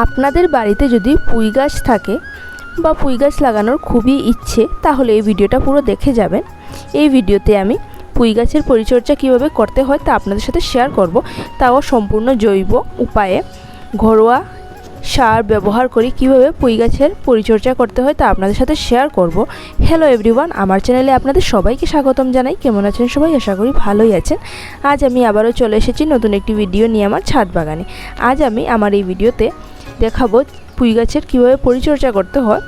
আপনাদের বাড়িতে যদি পুঁই গাছ থাকে বা পুঁই গাছ লাগানোর খুবই ইচ্ছে, তাহলে এই ভিডিওটা পুরো দেখে যাবেন। এই ভিডিওতে আমি পুঁই গাছের পরিচর্যা কীভাবে করতে হয় তা আপনাদের সাথে শেয়ার করব, তাও সম্পূর্ণ জৈব উপায়ে ঘরোয়া সার ব্যবহার করে কীভাবে পুঁই গাছের পরিচর্যা করতে হয় তা আপনাদের সাথে শেয়ার করব। হ্যালো এভরিওয়ান, আমার চ্যানেলে আপনাদের সবাইকে স্বাগতম জানাই। কেমন আছেন সবাই? আশা করি ভালোই আছেন। আজ আমি আবারও চলে এসেছি নতুন একটি ভিডিও নিয়ে আমার ছাদ বাগানে। আজ আমি আমার এই ভিডিওতে দেখাবো পুঁই গাছের কীভাবে পরিচর্যা করতে হয়,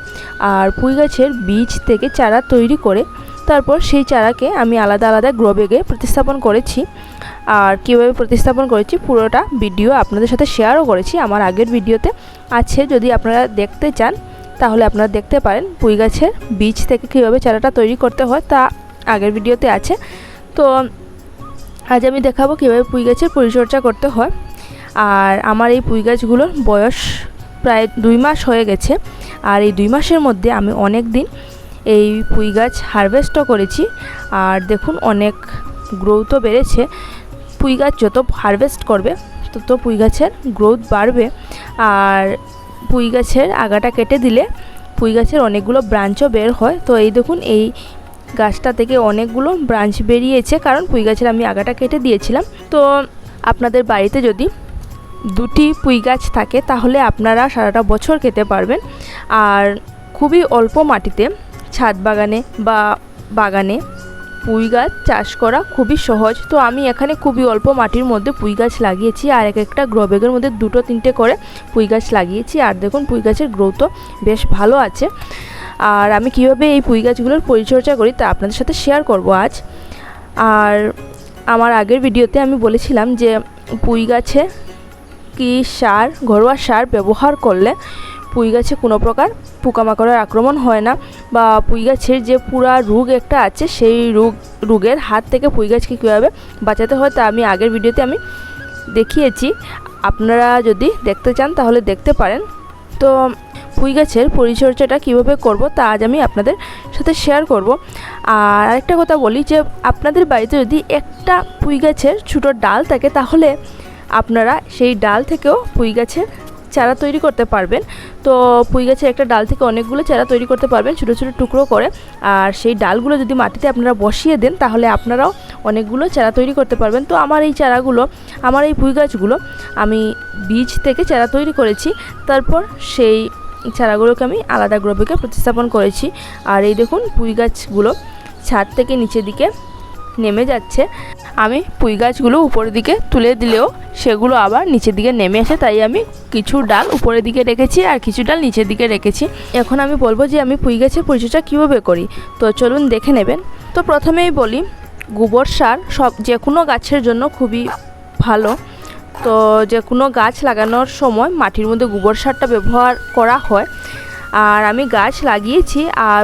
আর পুঁই গাছের বীজ থেকে চারা তৈরি করে তারপর সেই চারাকে আমি আলাদা আলাদা গ্রো ব্যাগে প্রতিস্থাপন করেছি। আর কীভাবে প্রতিস্থাপন করেছি পুরোটা ভিডিও আপনাদের সাথে শেয়ারও করেছি, আমার আগের ভিডিওতে আছে। যদি আপনারা দেখতে চান তাহলে আপনারা দেখতে পারেন। পুঁই গাছের বীজ থেকে কীভাবে চারাটা তৈরি করতে হয় তা আগের ভিডিওতে আছে। তো আজ আমি দেখাবো কীভাবে পুঁই গাছের পরিচর্যা করতে হয়। আর আমার এই পুঁই গাছগুলোর বয়স প্রায় 2 মাস হয়ে গেছে, আর এই 2 মাসের মধ্যে আমি অনেক দিন এই পুঁই গাছ হারভেস্টও করেছি। আর দেখুন অনেক গ্রোথও বেড়েছে। পুঁই গাছ যত হারভেস্ট করবে তত পুঁই গাছের গ্রোথ বাড়বে। আর পুঁই গাছের আগাটা কেটে দিলে পুঁই গাছের অনেকগুলো ব্রাঞ্চও বের হয়। তো এই দেখুন এই গাছটা থেকে অনেকগুলো ব্রাঞ্চ বেরিয়েছে, কারণ পুঁই গাছের আমি আগাটা কেটে দিয়েছিলাম। তো আপনাদের বাড়িতে যদি 2টি পুঁই গাছ থাকে তাহলে আপনারা সারাটা বছর খেতে পারবেন। আর খুবই অল্প মাটিতে ছাদ বাগানে বা বাগানে পুঁই গাছ চাষ করা খুবই সহজ। তো আমি এখানে খুবই অল্প মাটির মধ্যে পুঁই গাছ লাগিয়েছি, আর একটা গ্রো ব্যাগের মধ্যে 2-3টে করে পুঁই গাছ লাগিয়েছি। আর দেখুন পুঁই গাছের গ্রোথও বেশ ভালো আছে। আর আমি কীভাবে এই পুঁই গাছগুলোর পরিচর্যা করি তা আপনাদের সাথে শেয়ার করব আজ। আর আমার আগের ভিডিওতে আমি বলেছিলাম যে পুঁই গাছে কি সার, ঘরোয়া সার ব্যবহার করলে পুঁই গাছে কোনো প্রকার পোকামাকড়ের আক্রমণ হয় না, বা পুঁই গাছের যে পুরা রোগ একটা আছে সেই রোগের হাত থেকে পুঁই গাছকে কীভাবে বাঁচাতে হয় তা আমি আগের ভিডিওতে আমি দেখিয়েছি। আপনারা যদি দেখতে চান তাহলে দেখতে পারেন। তো পুঁই গাছের পরিচর্যাটা কীভাবে করব তা আজ আমি আপনাদের সাথে শেয়ার করব। আর আরেকটা কথা বলি যে আপনাদের বাড়িতে যদি একটা পুঁই গাছের ছোটো ডাল থাকে তাহলে আপনারা সেই ডাল থেকেও পুঁই গাছের চারা তৈরি করতে পারবেন। তো পুঁই গাছের একটা ডাল থেকে অনেকগুলো চারা তৈরি করতে পারবেন ছোটো ছোটো টুকরো করে। আর সেই ডালগুলো যদি মাটিতে আপনারা বসিয়ে দেন তাহলে আপনারাও অনেকগুলো চারা তৈরি করতে পারবেন। তো আমার এই চারাগুলো, আমার এই পুঁই গাছগুলো আমি বীজ থেকে চারা তৈরি করেছি, তারপর সেই চারাগুলোকে আমি আলাদা গ্রো ব্যাগে প্রতিস্থাপন করেছি। আর এই দেখুন পুঁই গাছগুলো ছাদ থেকে নিচের দিকে নেমে যাচ্ছে। আমি পুঁই গাছগুলো উপরের দিকে তুলে দিলেও সেগুলো আবার নিচের দিকে নেমে আসে, তাই আমি কিছু ডাল উপরের দিকে রেখেছি আর কিছু ডাল নিচের দিকে রেখেছি। এখন আমি বলবো যে আমি পুঁই গাছের পরিচর্যা কীভাবে করি, তো চলুন দেখে নেবেন। তো প্রথমেই বলি, গোবর সার যে কোনো গাছের জন্য খুবই ভালো। তো যে কোনো গাছ লাগানোর সময় মাটির মধ্যে গোবর সারটা ব্যবহার করা হয়। আর আমি গাছ লাগিয়েছি, আর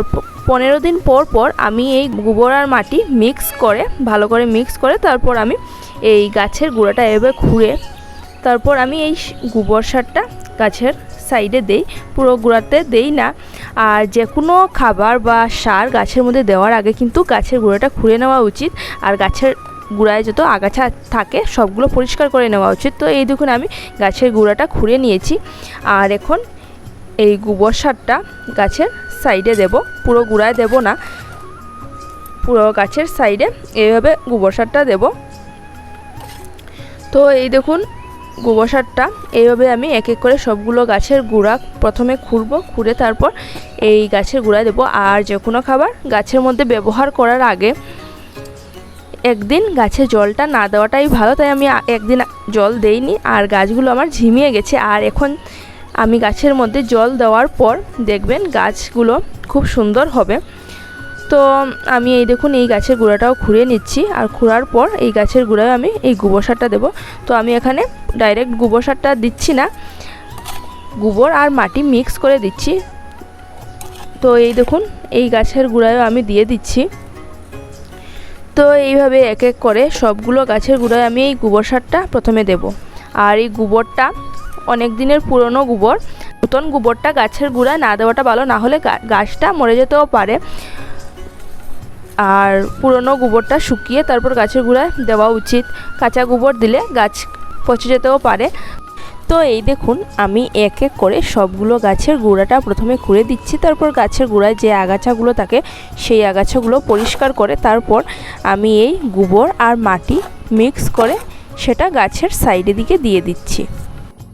15 দিন পর পর আমি এই গোবর আর মাটি মিক্স করে ভালো করে মিক্স করে তারপর আমি এই গাছের গোড়াটা এভাবে খুঁড়ে তারপর আমি এই গোবর সারটা গাছের সাইডে দেই, পুরো গোড়াতে দেই না। আর যে কোনো খাবার বা সার গাছের মধ্যে দেওয়ার আগে কিন্তু গাছের গোড়াটা খুঁড়ে নেওয়া উচিত, আর গাছের গোড়ায় যত আগাছা থাকে সবগুলো পরিষ্কার করে নেওয়া উচিত। তো এই দেখুন আমি গাছের গোড়াটা খুঁড়ে নিয়েছি। আর এখন এই গোবর সারটা গাছের সাইডে দেব, পুরো গোড়ায় দেব না, পুরো গাছের সাইডে এইভাবে গোবর সারটা দেব। তো এই দেখুন গোবর সারটা এইভাবে আমি এক এক করে সবগুলো গাছের গোড়া প্রথমে খুঁড়ে তারপর এই গাছের গোড়ায় দেব। আর যে কোনো খাবার গাছের মধ্যে ব্যবহার করার আগে একদিন গাছে জলটা না দেওয়াটাই ভালো, তাই আমি একদিন জল দেইনি আর গাছগুলো আমার ঝিমিয়ে গেছে। আর এখন আমি গাছের মধ্যে জল দেওয়ার পর দেখবেন গাছগুলো খুব সুন্দর হবে। তো আমি এই দেখুন এই গাছের গোড়াটাও খুঁড়ে নিচ্ছি, আর খোঁড়ার পর এই গাছের গোড়ায় আমি এই গোবর সারটা দেবো। তো আমি এখানে ডাইরেক্ট গোবর সারটা দিচ্ছি না, গোবর আর মাটি মিক্স করে দিচ্ছি। তো এই দেখুন এই গাছের গোড়ায়ও আমি দিয়ে দিচ্ছি। তো এইভাবে এক এক করে সবগুলো গাছের গোড়ায় আমি এই গোবর সারটা প্রথমে দেব। আর এই গোবরটা অনেক দিনের পুরনো গোবর, নতুন গোবরটা গাছের গোড়ায় না দেওয়াটা ভালো, না হলে গাছটা মরে যেতেও পারে। আর পুরনো গোবরটা শুকিয়ে তারপর গাছের গোড়ায় দেওয়া উচিত, কাঁচা গোবর দিলে গাছ পচে যেতেও পারে। তো এই দেখুন আমি এক এক করে সবগুলো গাছের গোড়াটা প্রথমে খুঁড়ে দিচ্ছি, তারপর গাছের গোড়ায় যে আগাছাগুলো থাকে সেই আগাছাগুলো পরিষ্কার করে তারপর আমি এই গোবর আর মাটি মিক্স করে সেটা গাছের সাইডে দিকে দিয়ে দিচ্ছি।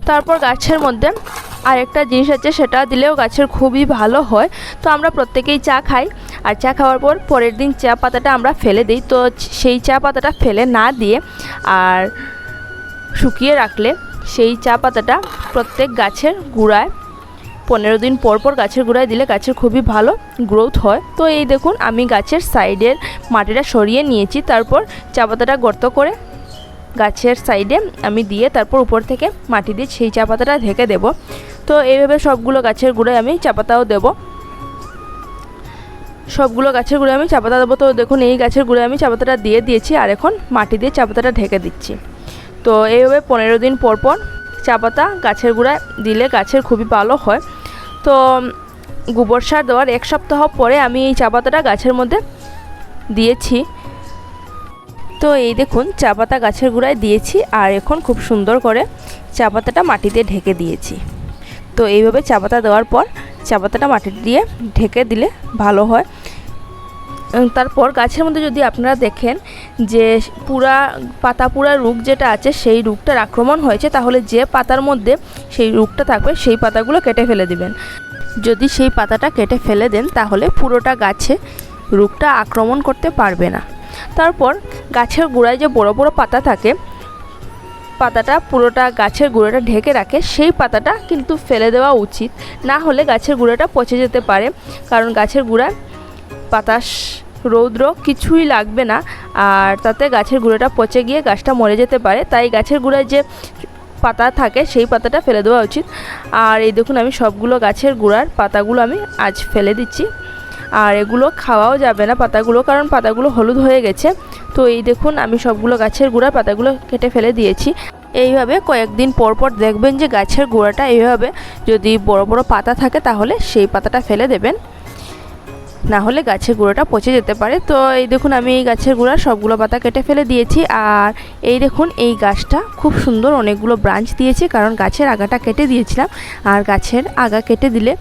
তারপর গাছের মধ্যে আরেকটা জিনিস আছে, সেটা দিলেও গাছের খুবই ভালো হয়। তো আমরা প্রত্যেকেই চা খাই, আর চা খাওয়ার পর পরের দিন চা পাতাটা আমরা ফেলে দিই। তো সেই চা পাতাটা ফেলে না দিয়ে আর শুকিয়ে রাখলে সেই চা পাতাটা প্রত্যেক গাছের গোড়ায় 15 দিন পর পর গাছের গোড়ায় দিলে গাছের খুবই ভালো গ্রোথ হয়। তো এই দেখুন আমি গাছের সাইডের মাটিটা সরিয়ে নিয়েছি, তারপর চা পাতাটা গর্ত করে গাছের সাইডে আমি দিয়ে তারপর উপর থেকে মাটি দিয়ে সেই চা পাতাটা ঢেকে দেব। তো এইভাবে সবগুলো গাছের গোড়ায় আমি চা পাতাও দেবো, সবগুলো গাছের গোড়ায় আমি চা পাতা দেবো। তো দেখুন এই গাছের গোড়ায় আমি চা পাতাটা দিয়ে দিয়েছি, আর এখন মাটি দিয়ে চা পাতাটা ঢেকে দিচ্ছি। তো এইভাবে 15 দিন পর পর চা পাতা গাছের গোড়ায় দিলে গাছের খুবই ভালো হয়। তো গোবর সার দেওয়ার 1 সপ্তাহ পরে আমি এই চা পাতাটা গাছের মধ্যে দিয়েছি। তো এই দেখুন চা পাতা গাছের গোড়ায় দিয়েছি, আর এখন খুব সুন্দর করে চা পাতাটা মাটিতে ঢেকে দিয়েছি। তো এইভাবে চা পাতা দেওয়ার পর চা পাতাটা মাটি দিয়ে ঢেকে দিলে ভালো হয়। তারপর গাছের মধ্যে যদি আপনারা দেখেন যে পাতা পুরা রোগ যেটা আছে সেই রোগটার আক্রমণ হয়েছে, তাহলে যে পাতার মধ্যে সেই রোগটা থাকবে সেই পাতাগুলো কেটে ফেলে দিবেন। যদি সেই পাতাটা কেটে ফেলে দেন তাহলে পুরোটা গাছে রোগটা আক্রমণ করতে পারবে না। তারপর গাছের গোড়ায় যে বড় বড় পাতা থাকে, পাতাটা পুরোটা গাছের গোড়াটা ঢেকে রাখে, সেই পাতাটা কিন্তু ফেলে দেওয়া উচিত, না হলে গাছের গোড়াটা পচে যেতে পারে। কারণ গাছের গোড়ায় বাতাস রৌদ্র কিছুই লাগবে না, আর তাতে গাছের গোড়াটা পচে গিয়ে গাছটা মরে যেতে পারে। তাই গাছের গোড়ায় যে পাতা থাকে সেই পাতাটা ফেলে দেওয়া উচিত। আর এই দেখুন আমি সবগুলো গাছের গোড়ার পাতাগুলো আমি আজ ফেলে দিচ্ছি, আর এগুলো খাওয়াও যাবে না পাতাগুলো, কারণ পাতাগুলো হলুদ হয়ে গেছে। তো এই দেখুন আমি সবগুলো গাছের গোড়ার পাতাগুলো কেটে ফেলে দিয়েছি। এইভাবে কয়েকদিন পর পর দেখবেন যে গাছের গোড়াটা এইভাবে যদি বড় বড় পাতা থাকে তাহলে সেই পাতাটা ফেলে দেবেন, না হলে গাছের গোড়াটা পচে যেতে পারে। তো এই দেখুন আমি এই গাছের গোড়ার সবগুলো পাতা কেটে ফেলে দিয়েছি। আর এই দেখুন এই গাছটা খুব সুন্দর অনেকগুলো ব্রাঞ্চ দিয়েছে, কারণ গাছের আগাটা কেটে দিয়েছিলাম, আর গাছের আগা কেটে দিলে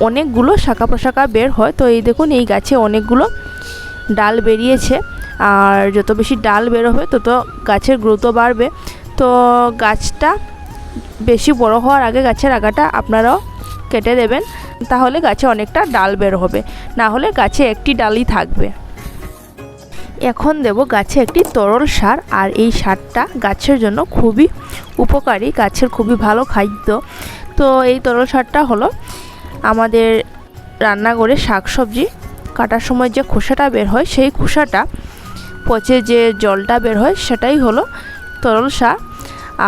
অনেকগুলো শাখা প্রশাখা বের হয়। তো এই দেখুন এই গাছে অনেকগুলো ডাল বেরিয়েছে, আর যত বেশি ডাল বের হবে তত গাছের গ্রোথও বাড়বে। তো গাছটা বেশি বড় হওয়ার আগে গাছের আগাটা আপনারাও কেটে দেবেন, তাহলে গাছে অনেকটা ডাল বের হবে, না হলে গাছে একটি ডালই থাকবে। এখন দেব গাছে একটি তরল সার, আর এই সারটা গাছের জন্য খুবই উপকারী, গাছের খুবই ভালো খাদ্য। তো এই তরল সারটা হলো আমাদের রান্নাঘরে শাকসবজি কাটার সময় যে খোসাটা বের হয়, সেই খোসাটা পচে যে জলটা বের হয় সেটাই হলো তরল সার।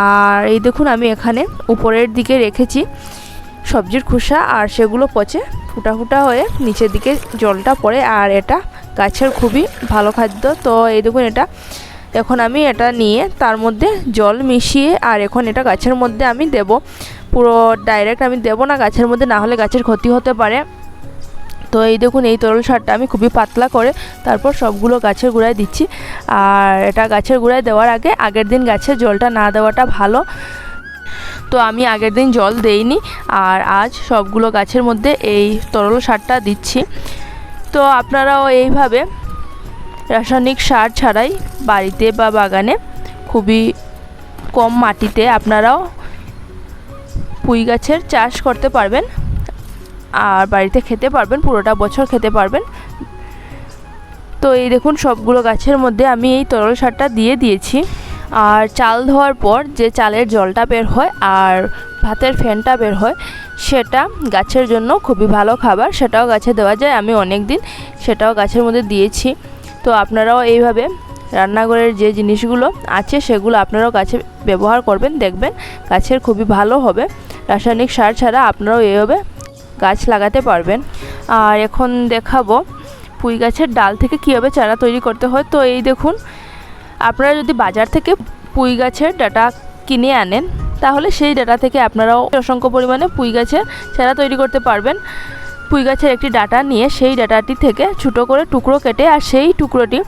আর এই দেখুন আমি এখানে উপরের দিকে রেখেছি সবজির খোসা, আর সেগুলো পচে ফুটা ফুটা হয়ে নিচের দিকে জলটা পড়ে, আর এটা গাছের খুবই ভালো খাদ্য। তো এই দেখুন এটা এখন আমি এটা নিয়ে তার মধ্যে জল মিশিয়ে আর এখন এটা গাছের মধ্যে আমি দেব। পুরো ডাইরেক্ট আমি দেব না গাছের মধ্যে, না হলে গাছের ক্ষতি হতে পারে। তো এই দেখুন এই তরল সারটা আমি খুবই পাতলা করে তারপর সবগুলো গাছের গোড়ায় দিচ্ছি। আর এটা গাছের গোড়ায় দেওয়ার আগে আগের দিন গাছের জলটা না দেওয়াটা ভালো। তো আমি আগের দিন জল দেইনি, আর আজ সবগুলো গাছের মধ্যে এই তরল সারটা দিচ্ছি। তো আপনারাও এইভাবে রাসায়নিক সার ছাড়াই বাড়িতে বা বাগানে খুবই কম মাটিতে আপনারাও পুঁই গাছের চাষ করতে পারবেন, আর বাড়িতে খেতে পারবেন, পুরোটা বছর খেতে পারবেন। তো এই দেখুন সবগুলো গাছের মধ্যে আমি এই তরল সারটা দিয়ে দিয়েছি। আর চাল ধোয়ার পর যে চালের জলটা বের হয় আর ভাতের ফেনটা বের হয়, সেটা গাছের জন্য খুবই ভালো খাবার, সেটাও গাছে দেওয়া যায়। আমি অনেক দিন সেটাও গাছের মধ্যে দিয়েছি। তো আপনারাও এইভাবে রান্নাঘরের যে জিনিসগুলো আছে সেগুলো আপনারাও গাছে ব্যবহার করবেন, দেখবেন গাছের খুবই ভালো হবে। রাসায়নিক সার ছাড়া আপনারাও এইভাবে গাছ লাগাতে পারবেন। আর এখন দেখাবো পুঁই গাছের ডাল থেকে কীভাবে চারা তৈরি করতে হয়। তো এই দেখুন আপনারা যদি বাজার থেকে পুঁই গাছের ডাঁটা কিনে আনেন, তাহলে সেই ডাঁটা থেকে আপনারাও অসংখ্য পরিমাণে পুঁই গাছের চারা তৈরি করতে পারবেন। পুঁই গাছের একটি ডাঁটা নিয়ে সেই ডাঁটাটি থেকে ছোটো করে টুকরো কেটে আর সেই টুকরোটি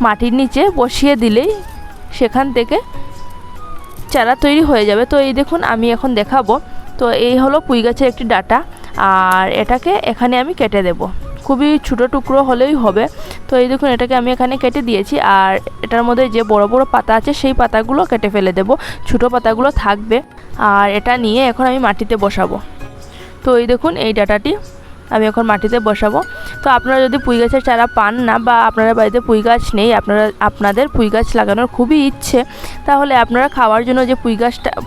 মাটির নিচে বসিয়ে দিলেই সেখান থেকে চারা তৈরি হয়ে যাবে। তো এই দেখুন আমি এখন দেখাবো। তো এই হলো পুঁই গাছের একটি ডাঁটা, আর এটাকে এখানে আমি কেটে দেব। খুবই ছোটো টুকরো হলেই হবে। তো এই দেখুন এটাকে আমি এখানে কেটে দিয়েছি, আর এটার মধ্যে যে বড় বড় পাতা আছে সেই পাতাগুলো কেটে ফেলে দেব, ছোটো পাতাগুলো থাকবে। আর এটা নিয়ে এখন আমি মাটিতে বসাবো। তো এই দেখুন এই ডাঁটাটি আমি এখন মাটিতে বসাবো। তো আপনারা যদি পুঁই গাছের চারা পান না, বা আপনারা বাড়িতে পুঁই গাছ নেই, আপনাদের পুঁই গাছ লাগানোর খুবই ইচ্ছে, তাহলে আপনারা খাওয়ার জন্য যে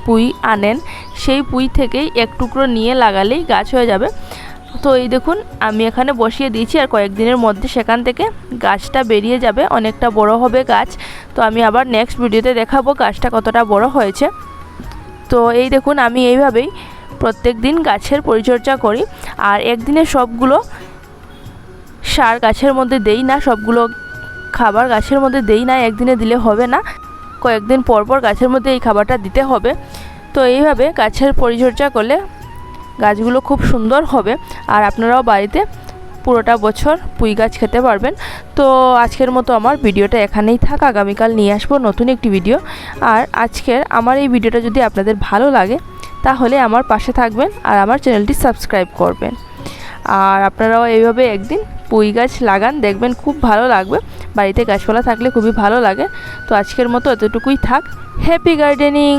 পুঁই আনেন সেই পুঁই থেকেই এক টুকরো নিয়ে লাগালেই গাছ হয়ে যাবে। তো এই দেখুন আমি এখানে বসিয়ে দিয়েছি, আর কয়েকদিনের মধ্যে সেখান থেকে গাছটা বেরিয়ে যাবে, অনেকটা বড় হবে গাছ। তো আমি আবার নেক্সট ভিডিওতে দেখাবো গাছটা কতটা বড় হয়েছে। তো এই দেখুন আমি এইভাবেই প্রত্যেক দিন গাছের পরিচর্যা করি। আর একদিনে সবগুলো সার গাছের মধ্যে দেই না, সবগুলো খাবার গাছের মধ্যে দেই না, একদিনে দিলে হবে না, কয়েকদিন পর পর গাছের মধ্যে এই খাবারটা দিতে হবে। তো এইভাবে গাছের পরিচর্যা করলে গাছগুলো খুব সুন্দর হবে, আর আপনারাও বাড়িতে পুরোটা বছর পুঁই গাছ খেতে পারবেন। তো আজকের মতো আমার ভিডিওটা এখানেই থাক, আগামীকাল নিয়ে আসবো নতুন একটি ভিডিও। আর আজকের আমার এই ভিডিওটা যদি আপনাদের ভালো লাগে তাহলে আমার পাশে থাকবেন আর আমার চ্যানেলটি সাবস্ক্রাইব করবেন। আর আপনারাও এইভাবে একদিন পুঁই গাছ লাগান, দেখবেন খুব ভালো লাগবে। বাড়িতে গাছপালা থাকলে খুবই ভালো লাগে। তো আজকের মতো এতটুকুই থাক। Happy gardening.